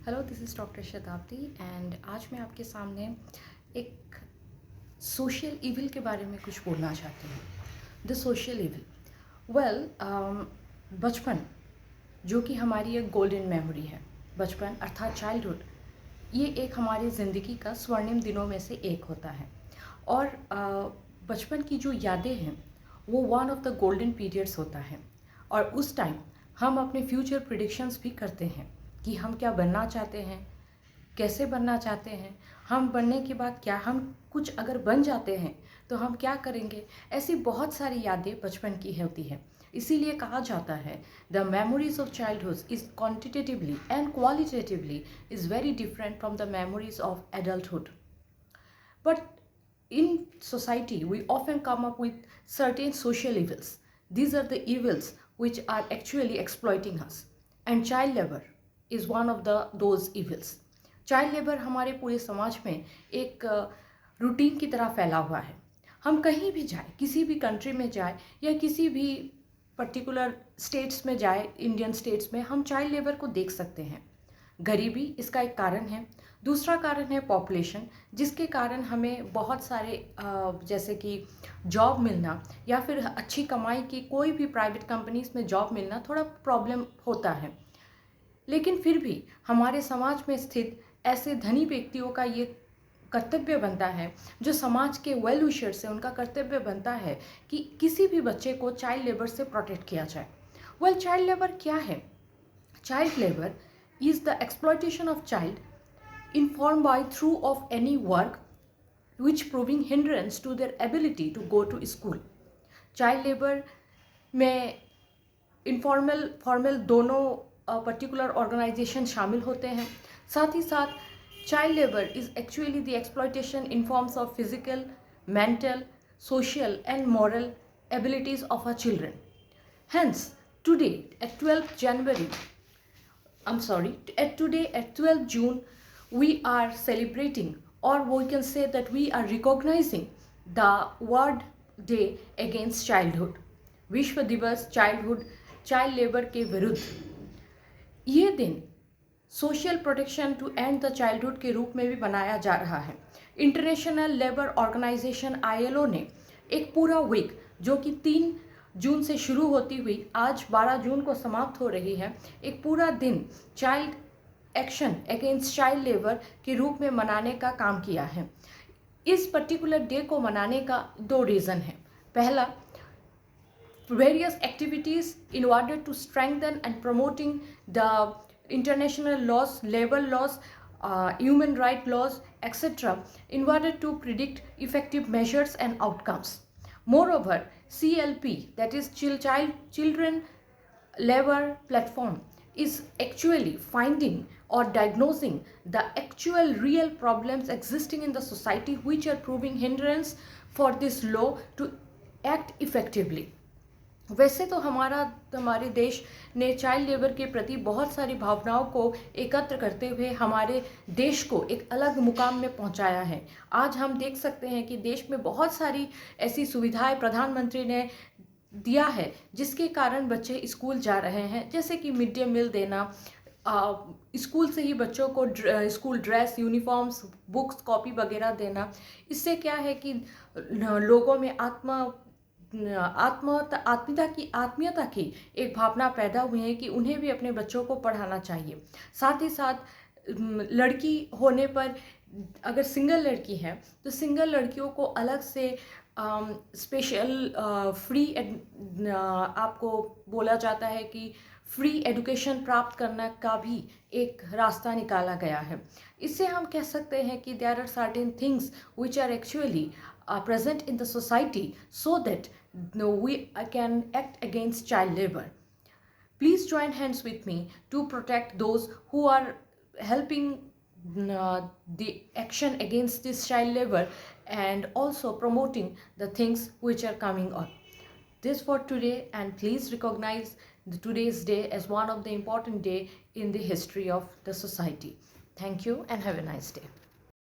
Hello, this is doctor शताब्दी and आज मैं आपके सामने एक सोशल इविल के बारे में कुछ बोलना चाहती हूँ। द सोशल इविल, वेल, बचपन जो कि हमारी एक गोल्डन मेमोरी है। बचपन अर्थात चाइल्डहुड, ये एक हमारी ज़िंदगी का स्वर्णिम दिनों में से एक होता है। और बचपन की जो यादें हैं वो one of the golden periods होता है। और उस टाइम हम अपने फ्यूचर प्रिडिक्शंस भी करते हैं कि हम क्या बनना चाहते हैं, कैसे बनना चाहते हैं, हम बनने के बाद क्या, हम कुछ अगर बन जाते हैं तो हम क्या करेंगे। ऐसी बहुत सारी यादें बचपन की होती है। इसीलिए कहा जाता है the memories of childhood is quantitatively and qualitatively is very different from the memories of adulthood. But in society, we often come up with certain social evils. These are the evils which are actually exploiting us. And child labor is one of those evils. Child labour हमारे पूरे समाज में एक routine की तरह फैला हुआ है। हम कहीं भी जाए, किसी भी कंट्री में जाए या किसी भी पर्टिकुलर स्टेट्स में जाए, इंडियन स्टेट्स में, हम चाइल्ड लेबर को देख सकते हैं। गरीबी इसका एक कारण है। दूसरा कारण है पॉपुलेशन, जिसके कारण हमें बहुत सारे जैसे कि जॉब मिलना या फिर अच्छी कमाई की कोई भी प्राइवेट कंपनीज में जॉब मिलना थोड़ा प्रॉब्लम होता है। लेकिन फिर भी हमारे समाज में स्थित ऐसे धनी व्यक्तियों का ये कर्तव्य बनता है, जो समाज के वेल विशर से उनका कर्तव्य बनता है कि किसी भी बच्चे को चाइल्ड लेबर से प्रोटेक्ट किया जाए। वेल, चाइल्ड लेबर क्या है? Child labor is the exploitation of child informed by through of any work which proving hindrance to their ability to go to school. Child labor में informal formal दोनों particular organisation शामिल होते हैं। साथ ही साथ child labour is actually the exploitation in forms of physical, mental, social and moral abilities of our children. Hence, today at 12th January, today at 12th June, we are celebrating, or we can say that we are recognizing the World Day Against Childhood, विश्व दिवस childhood, child labour के विरुद्ध। ये दिन social protection to end the childhood के रूप में भी मनाया जा रहा है। इंटरनेशनल लेबर ऑर्गेनाइजेशन ILO ने एक पूरा वीक, जो कि 3 जून से शुरू होती हुई आज 12 जून को समाप्त हो रही है, एक पूरा दिन child action against child labour के रूप में मनाने का काम किया है। इस पर्टिकुलर डे को मनाने का 2 रीज़न है। पहला, various activities in order to strengthen and promoting the international laws, labor laws, human right laws, etc., in order to predict effective measures and outcomes. Moreover, CLP, that is Children Labor Platform, is actually finding or diagnosing the actual real problems existing in the society which are proving hindrance for this law to act effectively. वैसे तो हमारे देश ने child labour के प्रति बहुत सारी भावनाओं को एकत्र करते हुए हमारे देश को एक अलग मुकाम में पहुंचाया है। आज हम देख सकते हैं कि देश में बहुत सारी ऐसी सुविधाएं प्रधानमंत्री ने दिया है, जिसके कारण बच्चे स्कूल जा रहे हैं, जैसे कि मिड डे मील देना, स्कूल से ही बच्चों को school dress, uniforms, books, copy वगैरह देना। इससे क्या है कि लोगों में आत्मीयता की एक भावना पैदा हुई है कि उन्हें भी अपने बच्चों को पढ़ाना चाहिए। साथ ही साथ लड़की होने पर, अगर सिंगल लड़की है तो सिंगल लड़कियों को अलग से स्पेशल फ्री आपको बोला जाता है कि फ्री एजुकेशन प्राप्त करने का भी एक रास्ता निकाला गया है। इससे हम कह सकते हैं कि there are certain things which are actually present in the society so that we can act against child labor. Please join hands with me to protect those who are helping the action against this child labor and also promoting the things which are coming on. This for today, and please recognize today's day as one of the important day in the history of the society. Thank you and have a nice day.